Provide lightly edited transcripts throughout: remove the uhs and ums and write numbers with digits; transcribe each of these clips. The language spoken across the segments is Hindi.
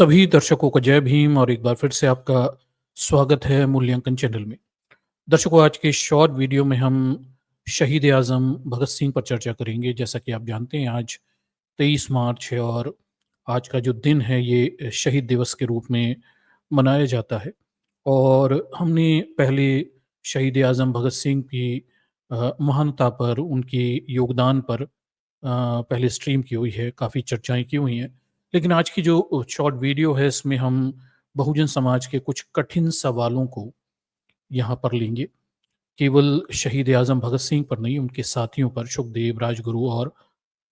सभी दर्शकों को जय भीम और एक बार फिर से आपका स्वागत है मूल्यांकन चैनल में। दर्शकों, आज के इस शॉर्ट वीडियो में हम शहीद ए आज़म भगत सिंह पर चर्चा करेंगे। जैसा कि आप जानते हैं, आज 23 मार्च है और आज का जो दिन है ये शहीद दिवस के रूप में मनाया जाता है। और हमने पहले शहीद ए आज़म भगत सिंह की महानता पर, उनके योगदान पर पहले स्ट्रीम की हुई है, काफ़ी चर्चाएँ की हुई हैं। लेकिन आज की जो शॉर्ट वीडियो है, इसमें हम बहुजन समाज के कुछ कठिन सवालों को यहाँ पर लेंगे। केवल शहीद ए आज़म भगत सिंह पर नहीं, उनके साथियों पर, सुखदेव, राजगुरु और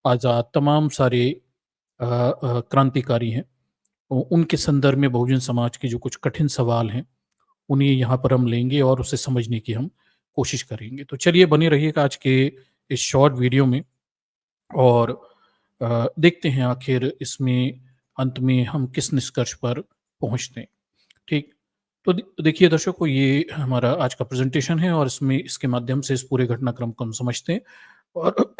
आज़ाद, तमाम सारे क्रांतिकारी हैं। उनके संदर्भ में बहुजन समाज के जो कुछ कठिन सवाल हैं, उन्हें यहाँ पर हम लेंगे और उसे समझने की हम कोशिश करेंगे। तो चलिए, बने रहिएगा आज के इस शॉर्ट वीडियो में और देखते हैं आखिर इसमें अंत में हम किस निष्कर्ष पर पहुँचते हैं। ठीक? तो देखिए दर्शकों, ये हमारा आज का प्रेज़ेंटेशन है और इसमें इसके माध्यम से इस पूरे घटनाक्रम को हम समझते हैं। और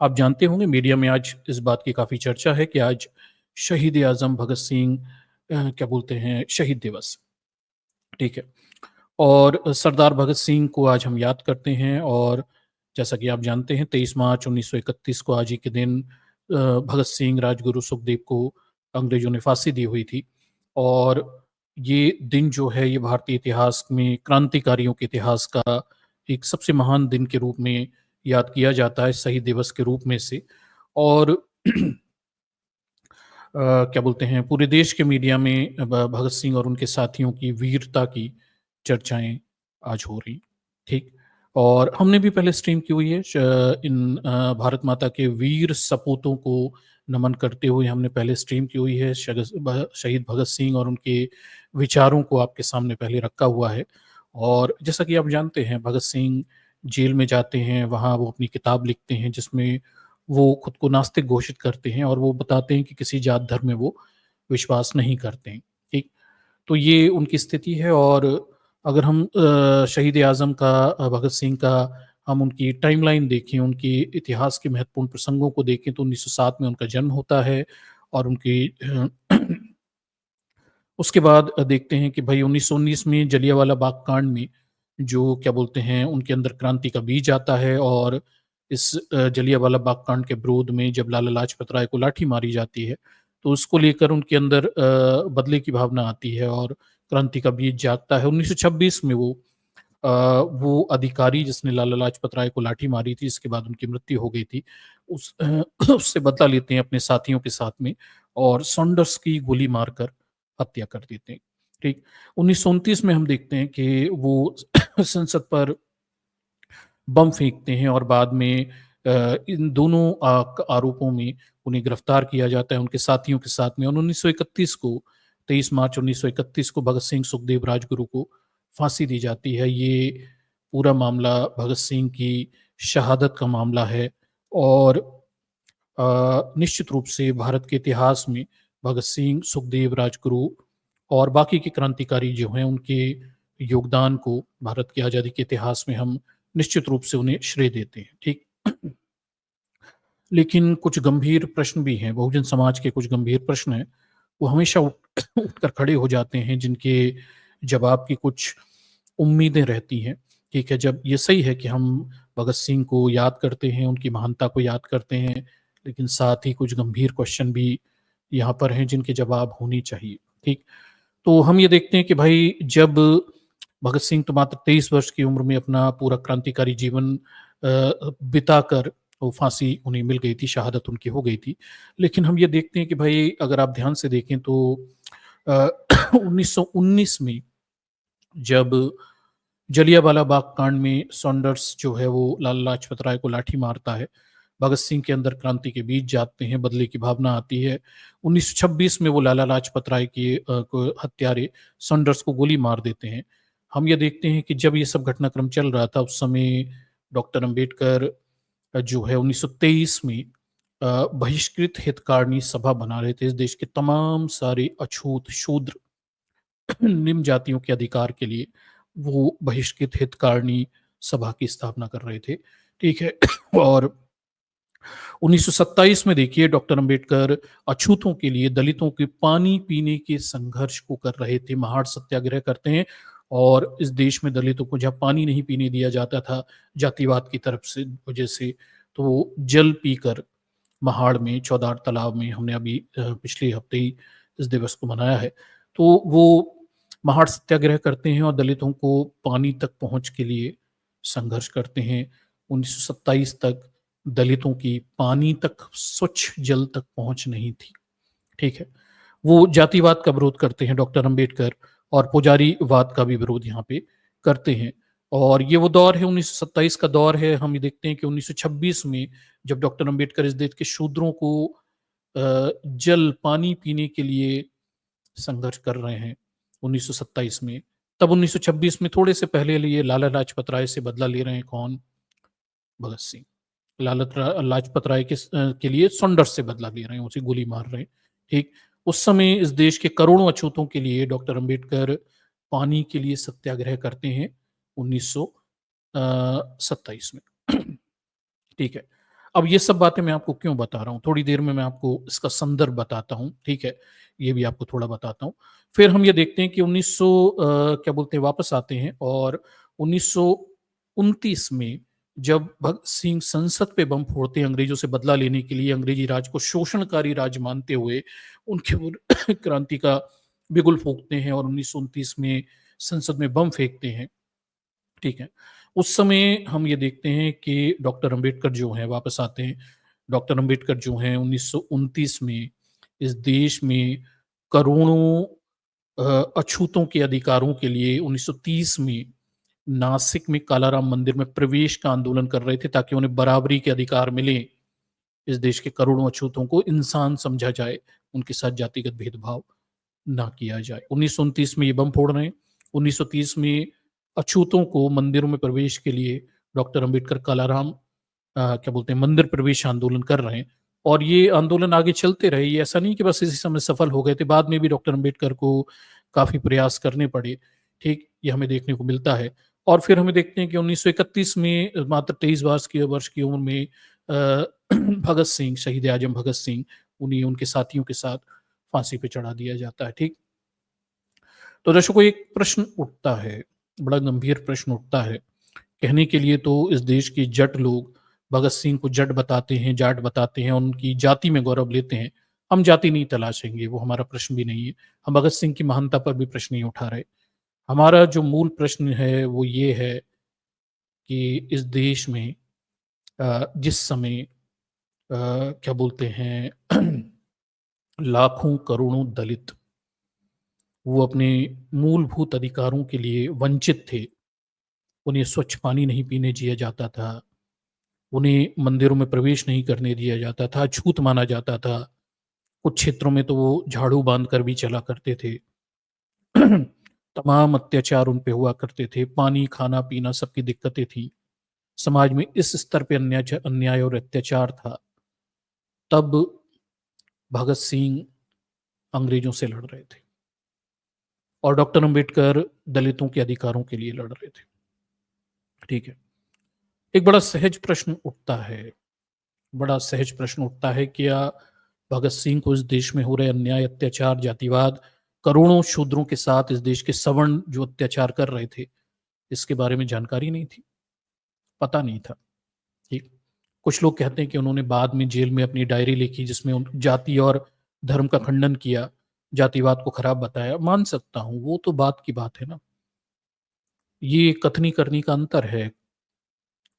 आप जानते होंगे, मीडिया में आज इस बात की काफ़ी चर्चा है कि आज शहीद ए आज़म भगत सिंह क्या बोलते हैं, शहीद दिवस, ठीक है? और सरदार भगत सिंह को आज हम याद करते हैं। और जैसा कि आप जानते हैं, 23 मार्च 1931 को आज ही के दिन भगत सिंह, राजगुरु, सुखदेव को अंग्रेज़ों ने फांसी दी हुई थी। और ये दिन जो है, ये भारतीय इतिहास में क्रांतिकारियों के इतिहास का एक सबसे महान दिन के रूप में याद किया जाता है, शहीद दिवस के रूप में से। और क्या बोलते हैं, पूरे देश के मीडिया में भगत सिंह और उनके साथियों की वीरता की चर्चाएं आज हो रही, ठीक। और हमने भी पहले स्ट्रीम की हुई है, इन भारत माता के वीर सपूतों को नमन करते हुए हमने पहले स्ट्रीम की हुई है। शहीद भगत सिंह और उनके विचारों को आपके सामने पहले रखा हुआ है। और जैसा कि आप जानते हैं, भगत सिंह जेल में जाते हैं, वहाँ वो अपनी किताब लिखते हैं जिसमें वो खुद को नास्तिक घोषित करते हैं और वो बताते हैं कि किसी जात धर्म में वो विश्वास नहीं करते हैं, ठीक? तो ये उनकी स्थिति है। और अगर हम शहीद-ए-आज़म का, भगत सिंह का, हम उनकी टाइमलाइन देखें, उनके इतिहास के महत्वपूर्ण प्रसंगों को देखें, तो 1907 में उनका जन्म होता है। और उनकी उसके बाद देखते हैं कि भई 1919 में जलियांवाला बाग कांड में जो क्या बोलते हैं, उनके अंदर क्रांति का बीज आता है। और इस जलियांवाला बाग कांड के विरोध में जब लाला लाजपत राय को लाठी मारी जाती है, तो उसको लेकर उनके अंदर बदले की भावना आती है और क्रांति का बीज जागता है। 1926 में वो अधिकारी जिसने लाला लाजपत राय को लाठी मारी थी, इसके बाद उनकी मृत्यु हो गई थी, उससे बदला लेते हैं अपने साथियों के साथ में और सॉन्डर्स की गोली मारकर हत्या कर देते हैं, ठीक। 1929 में हम देखते हैं कि वो संसद पर बम फेंकते हैं और बाद में इन दोनों आरोपों में उन्हें गिरफ्तार किया जाता है उनके साथियों के साथ में। और 1931 को, 23 मार्च 1931 को भगत सिंह, सुखदेव, राजगुरु को फांसी दी जाती है। ये पूरा मामला भगत सिंह की शहादत का मामला है। और निश्चित रूप से भारत के इतिहास में भगत सिंह, सुखदेव, राजगुरु और बाकी के क्रांतिकारी जो हैं, उनके योगदान को भारत की आज़ादी के इतिहास में हम निश्चित रूप से उन्हें श्रेय देते हैं, ठीक। लेकिन कुछ गंभीर प्रश्न भी हैं, बहुजन समाज के कुछ गंभीर प्रश्न हैं, वो हमेशा उठकर खड़े हो जाते हैं, जिनके जवाब की कुछ उम्मीदें रहती हैं, ठीक है। जब ये सही है कि हम भगत सिंह को याद करते हैं, उनकी महानता को याद करते हैं, लेकिन साथ ही कुछ गंभीर क्वेश्चन भी यहाँ पर हैं, जिनके जवाब होने चाहिए, ठीक। तो हम ये देखते हैं कि भाई, जब भगत सिंह तो मात्र 23 वर्ष की उम्र में अपना पूरा क्रांतिकारी जीवन बिताकर वो फांसी उन्हें मिल गई थी, शहादत उनकी हो गई थी। लेकिन हम ये देखते हैं कि भाई, अगर आप ध्यान से देखें तो 1919 में जब जलियांवाला बाग कांड में सॉन्डर्स जो है वो लाला लाजपत राय को लाठी मारता है, भगत सिंह के अंदर क्रांति के बीज जागते हैं, बदले की भावना आती है। 1926 में वो लाला लाजपत राय के को हत्यारे सॉन्डर्स को गोली मार देते हैं। हम ये देखते हैं कि जब ये सब घटनाक्रम चल रहा था, उस समय डॉक्टर अंबेडकर जो है 1923 में बहिष्कृत हितकारिणी सभा बना रहे थे। इस देश के तमाम सारे अछूत, शूद्र, निम्न जातियों के अधिकार के लिए वो बहिष्कृत हितकारिणी सभा की स्थापना कर रहे थे, ठीक है। और 1927 में देखिए डॉक्टर अंबेडकर अछूतों के लिए, दलितों के पानी पीने के संघर्ष को कर रहे थे। महाड़ सत्याग्रह करते हैं और इस देश में दलितों को जहाँ पानी नहीं पीने दिया जाता था जातिवाद की तरफ से वजह से, तो वो जल पीकर महाड़ में, चौदार तालाब में हमने अभी पिछले हफ्ते ही इस दिवस को मनाया है। तो वो महाड़ सत्याग्रह करते हैं और दलितों को पानी तक पहुँच के लिए संघर्ष करते हैं। 1927 तक दलितों की पानी तक, स्वच्छ जल तक पहुँच नहीं थी, ठीक है? वो जातिवाद का विरोध करते हैं डॉक्टर अंबेडकर और पुजारीवाद का भी विरोध यहाँ पे करते हैं। और ये वो दौर है 1927 का दौर है। हम ये देखते हैं कि 1926 में जब डॉक्टर अंबेडकर इस देश के शूद्रों को जल, पानी पीने के लिए संघर्ष कर रहे हैं 1927 में, तब 1926 में थोड़े से पहले लिए लाला लाजपत राय से बदला ले रहे हैं कौन? भगत सिंह। लाजपत राय के लिए सोंडर्स से बदला ले रहे हैं, उसे गोली मार रहे हैं, ठीक? उस समय इस देश के करोड़ों अछूतों के लिए डॉक्टर अंबेडकर पानी के लिए सत्याग्रह करते हैं 1927 में। ठीक है। अब ये सब बातें मैं आपको क्यों बता रहा हूँ, थोड़ी देर में मैं आपको इसका संदर्भ बताता हूँ, ठीक है? ये भी आपको थोड़ा बताता हूँ। फिर हम ये देखते हैं कि 1900 क्या बोलते हैं, वापस आते हैं और 1929 में जब भगत सिंह संसद पे बम फोड़ते हैं अंग्रेजों से बदला लेने के लिए, अंग्रेजी राज को शोषणकारी राज मानते हुए उनके ऊपर क्रांति का बिगुल फूँकते हैं और 1929 में संसद में बम फेंकते हैं, ठीक है। उस समय हम ये देखते हैं कि डॉक्टर अंबेडकर जो हैं वापस आते हैं। डॉक्टर अंबेडकर जो हैं 1929 में इस देश में करोड़ों अछूतों के अधिकारों के लिए 1930 में नासिक में कालाराम मंदिर में प्रवेश का आंदोलन कर रहे थे ताकि उन्हें बराबरी के अधिकार मिलें। इस देश के करोड़ों अछूतों को इंसान समझा जाए, उनके साथ जातिगत भेदभाव ना किया जाए। 1929 में ये बम फोड़ रहे हैं। 1930 में अछूतों को मंदिरों में प्रवेश के लिए डॉक्टर अंबेडकर कालाराम क्या बोलते हैं, मंदिर प्रवेश आंदोलन कर रहे हैं और ये आंदोलन आगे चलते रहे। ये ऐसा नहीं कि बस इसी समय सफल हो गए थे, बाद में भी डॉक्टर अंबेडकर को काफ़ी प्रयास करने पड़े, ठीक? ये हमें देखने को मिलता है। और फिर हमें देखते हैं कि 1931 में मात्र 23 वर्ष की उम्र में भगत सिंह, शहीद-ए-आज़म भगत सिंह, उन्हें उनके साथियों के साथ फांसी पे चढ़ा दिया जाता है, ठीक? तो दर्शकों एक प्रश्न उठता है, बड़ा गंभीर प्रश्न उठता है। कहने के लिए तो इस देश के जट लोग भगत सिंह को जट बताते हैं, जाट बताते हैं, उनकी जाति में गौरव लेते हैं। हम जाति नहीं तलाशेंगे, वो हमारा प्रश्न भी नहीं है। हम भगत सिंह की महानता पर भी प्रश्न नहीं उठा रहे। हमारा जो मूल प्रश्न है वो ये है कि इस देश में जिस समय क्या बोलते हैं लाखों करोड़ों दलित वो अपने मूलभूत अधिकारों के लिए वंचित थे। उन्हें स्वच्छ पानी नहीं पीने दिया जाता था, उन्हें मंदिरों में प्रवेश नहीं करने दिया जाता था, छूत माना जाता था। कुछ क्षेत्रों में तो वो झाड़ू बाँध कर भी चला करते थे। तमाम अत्याचार उन पे हुआ करते थे, पानी, खाना-पीना सबकी दिक्कतें थीं। समाज में इस स्तर पे अन्याय और अत्याचार था, तब भगत सिंह अंग्रेजों से लड़ रहे थे और डॉक्टर अंबेडकर दलितों के अधिकारों के लिए लड़ रहे थे, ठीक है। एक बड़ा सहज प्रश्न उठता है, बड़ा सहज प्रश्न उठता है, क्या भगत सिंह को इस देश में हो रहे अन्याय, अत्याचार, जातिवाद, करोड़ों शूद्रों के साथ इस देश के सवर्ण जो अत्याचार कर रहे थे, इसके बारे में जानकारी नहीं थी, पता नहीं था, ठीक। कुछ लोग कहते हैं कि उन्होंने बाद में जेल में अपनी डायरी लिखी जिसमें उन जाति और धर्म का खंडन किया, जातिवाद को खराब बताया, मान सकता हूँ, वो तो बात की बात है ना। ये कथनी करनी का अंतर है,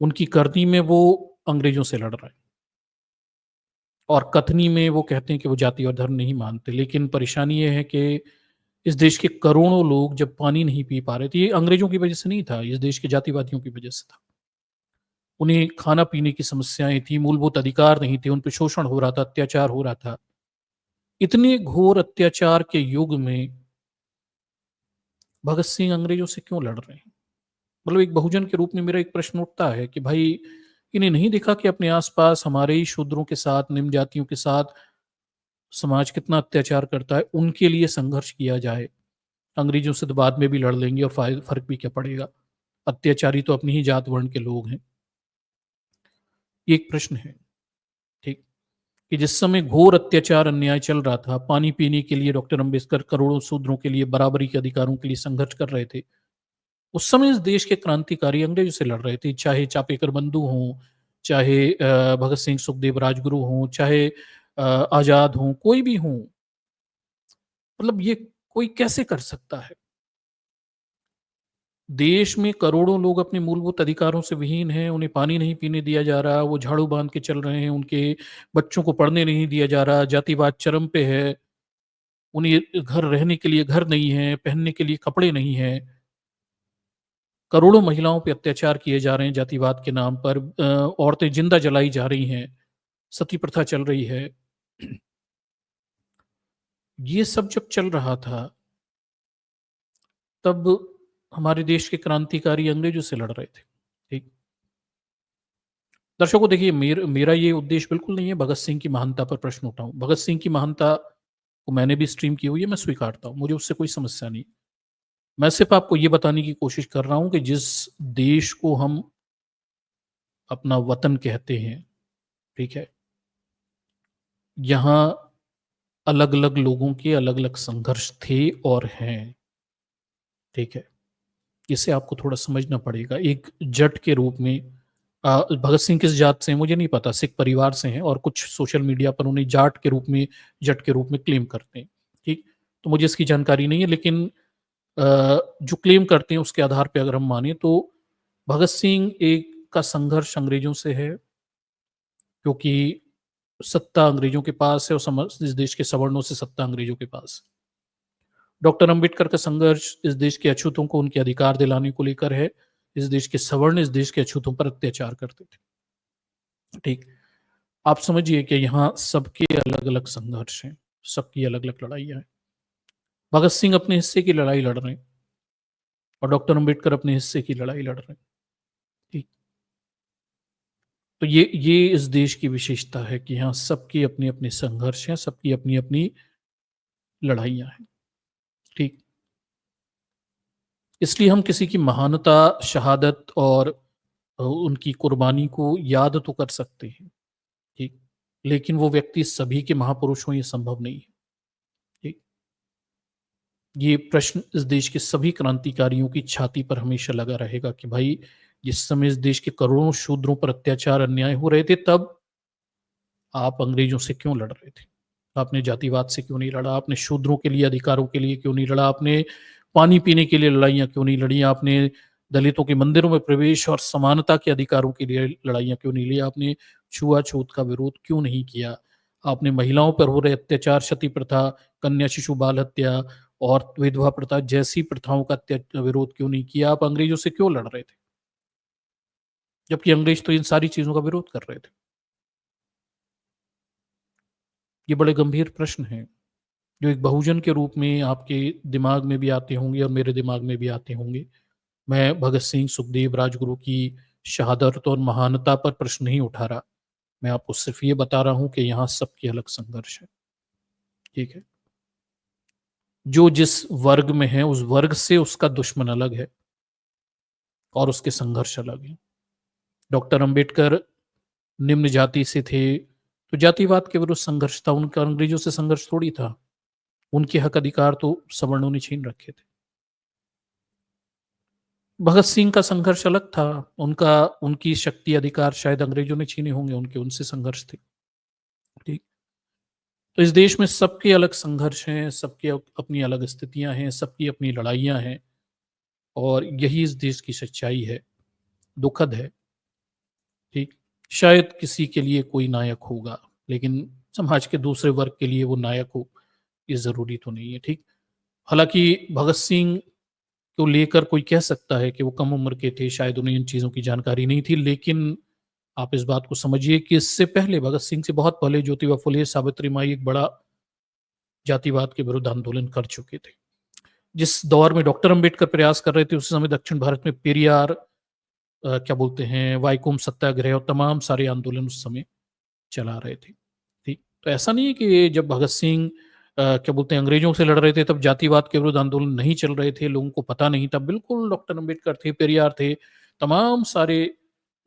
उनकी करनी में वो अंग्रेजों से लड़ रहे हैं और कथनी में वो कहते हैं कि वो जाति और धर्म नहीं मानते। लेकिन परेशानी ये है कि इस देश के करोड़ों लोग जब पानी नहीं पी पा रहे थे, ये अंग्रेजों की वजह से नहीं था, इस देश के जातिवादियों की वजह से था। उन्हें खाना-पीने की समस्याएँ थी, मूलभूत अधिकार नहीं थे, उन पे शोषण हो रहा था, अत्याचार हो रहा था। इतने घोर अत्याचार के युग में भगत सिंह अंग्रेजों से क्यों लड़ रहे हैं? मतलब एक बहुजन के रूप में मेरा एक प्रश्न उठता है कि भाई इन्हें नहीं दिखा कि अपने आस-पास हमारे ही शूद्रों के साथ, निम्न जातियों के साथ समाज कितना अत्याचार करता है, उनके लिए संघर्ष किया जाए। अंग्रेजों से तो बाद में भी लड़ लेंगे और फ़र्क भी क्या पड़ेगा? अत्याचारी तो अपनी ही जात वर्ण के लोग हैं। ये एक प्रश्न है। कि जिस समय घोर अत्याचार अन्याय चल रहा था, पानी पीने के लिए डॉक्टर अंबेडकर करोड़ों शूद्रों के लिए बराबरी के अधिकारों के लिए संघर्ष कर रहे थे। उस समय इस देश के क्रांतिकारी अंग्रेजों से लड़ रहे थे, चाहे चापेकर बंधु हों, चाहे भगत सिंह, सुखदेव, राजगुरु हों, चाहे आज़ाद हों, कोई भी हों। मतलब ये कोई कैसे कर सकता है? देश में करोड़ों लोग अपने मूलभूत अधिकारों से विहीन हैं, उन्हें पानी नहीं पीने दिया जा रहा, वो झाड़ू बाँध के चल रहे हैं, उनके बच्चों को पढ़ने नहीं दिया जा रहा, जातिवाद चरम पे है, उन्हें घर रहने के लिए घर नहीं है, पहनने के लिए कपड़े नहीं हैं। करोड़ों महिलाओं पे अत्याचार किए जा रहे हैं जातिवाद के नाम पर, औरतें जिंदा जलाई जा रही हैं, सती प्रथा चल रही है। ये सब जब चल रहा था, तब हमारे देश के क्रांतिकारी अंग्रेजों से लड़ रहे थे। ठीक। दर्शकों, देखिए, मेरा ये उद्देश्य बिल्कुल नहीं है भगत सिंह की महानता पर प्रश्न उठाऊं। भगत सिंह की महानता को मैंने भी स्ट्रीम की हुई है, मैं स्वीकारता हूँ, मुझे उससे कोई समस्या नहीं। मैं सिर्फ आपको ये बताने की कोशिश कर रहा हूं कि जिस देश को हम अपना वतन कहते हैं, ठीक है, यहाँ अलग-अलग लोगों के अलग-अलग संघर्ष थे और हैं, ठीक है? इसे आपको थोड़ा समझना पड़ेगा। एक जट के रूप में भगत सिंह किस जात से हैं मुझे नहीं पता, सिख परिवार से हैं और कुछ सोशल मीडिया पर उन्हें जाट के रूप में, जट के रूप में क्लेम करते हैं, ठीक? तो मुझे इसकी जानकारी नहीं है, लेकिन अ, जो क्लेम करते हैं उसके आधार पे अगर हम माने तो भगत सिंह एक का संघर्ष अंग्रेजों से है, क्योंकि सत्ता अंग्रेजों के पास है और इस देश के सवर्णों से सत्ता अंग्रेजों के पास। डॉक्टर अंबेडकर का संघर्ष इस देश के अछूतों को उनके अधिकार दिलाने को लेकर है। इस देश के सवर्ण इस देश के अछूतों पर अत्याचार करते थे। ठीक। आप समझिए कि यहाँ सबके अलग-अलग संघर्ष हैं, सबकी अलग-अलग लड़ाइयाँ हैं। भगत सिंह अपने हिस्से की लड़ाई लड़ रहे हैं और डॉक्टर अंबेडकर अपने हिस्से की लड़ाई लड़ रहे हैं। ठीक। तो ये इस देश की विशेषता है कि यहाँ सबके अपने-अपने संघर्ष हैं, सबकी अपनी-अपनी लड़ाइयाँ हैं। ठीक। इसलिए हम किसी की महानता, शहादत और उनकी कुर्बानी को याद तो कर सकते हैं, ठीक? लेकिन वो व्यक्ति सभी के महापुरुष हों, ये संभव नहीं है, ठीक? ये प्रश्न इस देश के सभी क्रांतिकारियों की छाती पर हमेशा लगा रहेगा कि भाई, जिस समय इस देश के करोड़ों शूद्रों पर अत्याचार, अन्याय हो रहे थे, तब आप अंग्रेजों से क्यों लड़ रहे थे? आपने जातिवाद से क्यों नहीं लड़ा? आपने शूद्रों के लिए, अधिकारों के लिए क्यों नहीं लड़ा? आपने पानी पीने के लिए लड़ाइयाँ क्यों नहीं लड़ी? आपने दलितों के मंदिरों में प्रवेश और समानता के अधिकारों के लिए लड़ाइयाँ क्यों नहीं लड़ी? आपने छुआ-छूत का विरोध क्यों नहीं किया? आपने महिलाओं पर हो रहे अत्याचार, सती प्रथा, कन्या शिशु बाल हत्या और विधवा प्रथा जैसी प्रथाओं का विरोध क्यों नहीं किया? आप अंग्रेजों से क्यों लड़ रहे थे? जबकि अंग्रेज तो इन सारी चीज़ों का विरोध कर रहे थे। ये बड़े गंभीर प्रश्न हैं, जो एक बहुजन के रूप में आपके दिमाग में भी आते होंगे और मेरे दिमाग में भी आते होंगे। मैं भगत सिंह, सुखदेव, राजगुरु की शहादत और महानता पर प्रश्न नहीं उठा रहा। मैं आपको सिर्फ़ ये बता रहा हूँ कि यहाँ सबके अलग संघर्ष है, ठीक है? जो जिस वर्ग में है, उस वर्ग से उसका दुश्मन अलग है और उसके संघर्ष अलग हैं। डॉक्टर अंबेडकर निम्न जाति से थे, तो जातिवाद के विरुद्ध संघर्ष था, उनका अंग्रेजों से संघर्ष थोड़ी था। उनके हक अधिकार तो सवर्णों ने छीन रखे थे। भगत सिंह का संघर्ष अलग था, उनका उनकी शक्ति अधिकार शायद अंग्रेजों ने छीने होंगे, उनके उनसे संघर्ष थे, ठीक। तो इस देश में सबके अलग संघर्ष हैं, सबकी अपनी अलग स्थितियाँ हैं, सबकी अपनी लड़ाइयाँ हैं और यही इस देश की सच्चाई है, दुखद है, ठीक। शायद किसी के लिए कोई नायक होगा, लेकिन समाज के दूसरे वर्ग के लिए वो नायक हो, ये ज़रूरी तो नहीं है, ठीक। हालाँकि भगत सिंह को लेकर कोई कह सकता है कि वो कम उम्र के थे, शायद उन्हें इन चीज़ों की जानकारी नहीं थी, लेकिन आप इस बात को समझिए कि इससे पहले, भगत सिंह से बहुत पहले ज्योतिबा फुले, सावित्री माई एक बड़ा जातिवाद के विरुद्ध आंदोलन कर चुके थे। जिस दौर में डॉक्टर अंबेडकर प्रयास कर रहे थे, उस समय दक्षिण भारत में पेरियार, क्या बोलते हैं, वाइकोम सत्याग्रह और तमाम सारे आंदोलन उस समय चला रहे थे। ठीक। तो ऐसा नहीं है कि जब भगत सिंह क्या बोलते हैं, अंग्रेजों से लड़ रहे थे, तब जातिवाद के विरुद्ध आंदोलन नहीं चल रहे थे, लोगों को पता नहीं था। बिल्कुल डॉक्टर अंबेडकर थे, पेरियार थे, तमाम सारे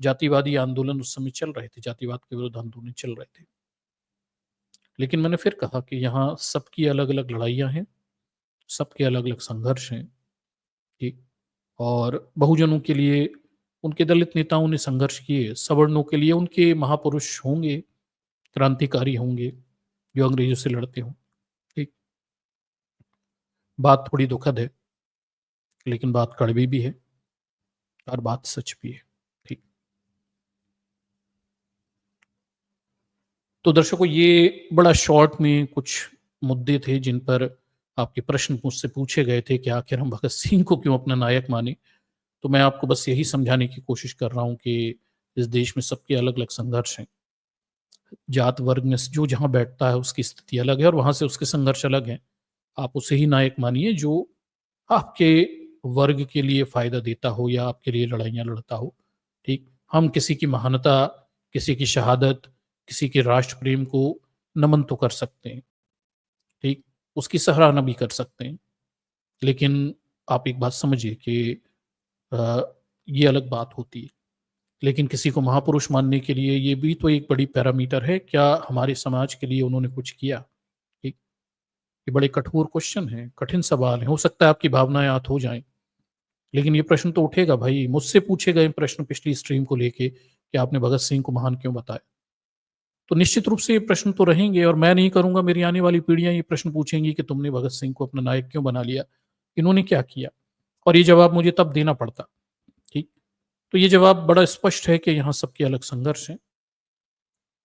जातिवादी आंदोलन उस समय चल रहे थे, जातिवाद के विरुद्ध आंदोलन चल रहे थे। लेकिन मैंने फिर कहा कि यहाँ सबकी अलग-अलग लड़ाइयाँ हैं, सबके अलग-अलग संघर्ष हैं, ठीक? और बहुजनों के लिए उनके दलित नेताओं ने संघर्ष किए, सवर्णों के लिए उनके महापुरुष होंगे, क्रांतिकारी होंगे, जो अंग्रेज़ों से लड़ते हों, ठीक? बात थोड़ी दुखद है, लेकिन बात कड़वी भी है और बात सच भी है, ठीक? तो दर्शकों, ये बड़ा शॉर्ट में कुछ मुद्दे थे जिन पर आपके प्रश्न मुझसे पूछे गए थे कि आखिर हम भगत सिंह को क्यों अपना नायक माने। तो मैं आपको बस यही समझाने की कोशिश कर रहा हूँ कि इस देश में सबके अलग-अलग संघर्ष हैं। जात वर्ग में जो जहाँ बैठता है उसकी स्थिति अलग है और वहाँ से उसके संघर्ष अलग हैं। आप उसे ही नायक मानिए जो आपके वर्ग के लिए फ़ायदा देता हो या आपके लिए लड़ाइयाँ लड़ता हो, ठीक? हम किसी की महानता, किसी की शहादत, किसी के राष्ट्र प्रेम को नमन तो कर सकते हैं, ठीक? उसकी सराहना भी कर सकते हैं। लेकिन आप एक बात समझिए कि अ, ये अलग बात होती है। लेकिन किसी को महापुरुष मानने के लिए ये भी तो एक बड़ी पैरामीटर है, क्या हमारे समाज के लिए उन्होंने कुछ किया? ठीक? ये बड़े कठोर क्वेश्चन हैं, कठिन सवाल हैं। हो सकता है आपकी भावनाएँ आहत हो जाएँ, लेकिन ये प्रश्न तो उठेगा भाई। मुझसे पूछे गए प्रश्न पिछली स्ट्रीम को लेके कि आपने भगत सिंह को महान क्यों बताया? तो निश्चित रूप से ये प्रश्न तो रहेंगे और मैं नहीं करूँगा, मेरी आने वाली पीढ़ियाँ ये प्रश्न पूछेंगी कि तुमने भगत सिंह को अपना नायक क्यों बना लिया? इन्होंने क्या किया? और ये जवाब मुझे तब देना पड़ता, ठीक? तो ये जवाब बड़ा स्पष्ट है कि यहाँ सबके अलग संघर्ष हैं।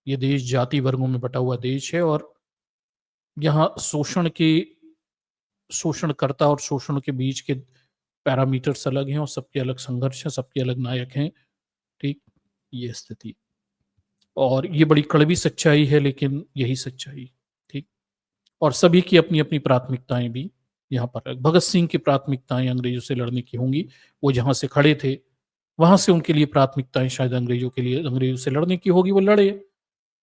ये देश जाति वर्गों में बटा हुआ देश है और यहाँ शोषणकर्ता और शोषण के बीच के पैरामीटर्स अलग हैं और सबके अलग संघर्ष हैं, सबके अलग नायक हैं, ठीक? ये स्थिति और ये बड़ी कड़वी सच्चाई है, लेकिन यही सच्चाई, ठीक? और सभी की अपनी-अपनी प्राथमिकताएँ भी यहाँ पर है। भगत सिंह की प्राथमिकताएँ अंग्रेज़ों से लड़ने की होंगी, वो जहाँ से खड़े थे, वहाँ से उनके लिए प्राथमिकताएँ शायद अंग्रेज़ों से लड़ने की होगी, वो लड़े।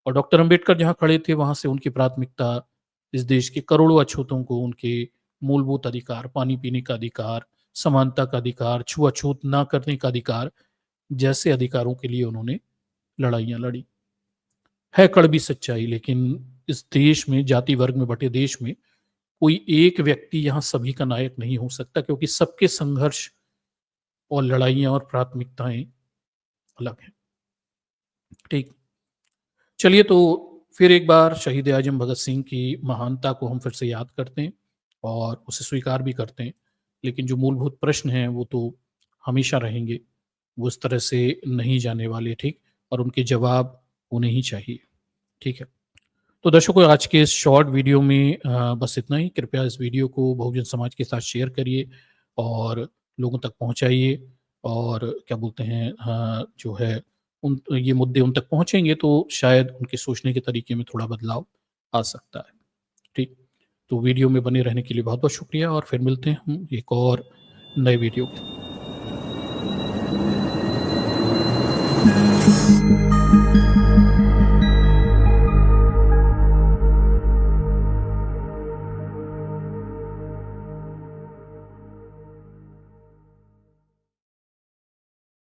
और डॉक्टर अंबेडकर जहाँ खड़े थे, वहाँ से उनकी प्राथमिकता इस देश के करोड़ों अछूतों को उनके मूलभूत अधिकार, पानी पीने का अधिकार, समानता का अधिकार, छुआ-छूत ना करने का अधिकार, जैसे अधिकारों के लिए उन्होंने लड़ाइयाँ लड़ी। है कड़वी सच्चाई, लेकिन इस देश में, जाति वर्ग में बँटे देश में, कोई एक व्यक्ति यहाँ सभी का नायक नहीं हो सकता क्योंकि सबके संघर्ष और लड़ाइयाँ और प्राथमिकताएँ अलग हैं। ठीक। चलिए, तो फिर एक बार शहीद ए आज़म भगत सिंह की महानता को हम फिर से याद करते हैं और उसे स्वीकार भी करते हैं। लेकिन जो मूलभूत प्रश्न हैं वो तो हमेशा रहेंगे, वो इस तरह से नहीं जाने वाले, ठीक? और उनके जवाब उन्हें ही चाहिए, ठीक है? तो दर्शकों, आज के इस शॉर्ट वीडियो में बस इतना ही। कृपया इस वीडियो को बहुजन समाज के साथ शेयर करिए और लोगों तक पहुँचाइए और क्या बोलते हैं, जो है उन ये मुद्दे उन तक पहुँचेंगे तो शायद उनके सोचने के तरीके में थोड़ा बदलाव आ सकता है। ठीक? तो वीडियो में बने रहने के लिए बहुत-बहुत शुक्रिया और फिर मिलते हैं हम एक और नए वीडियो के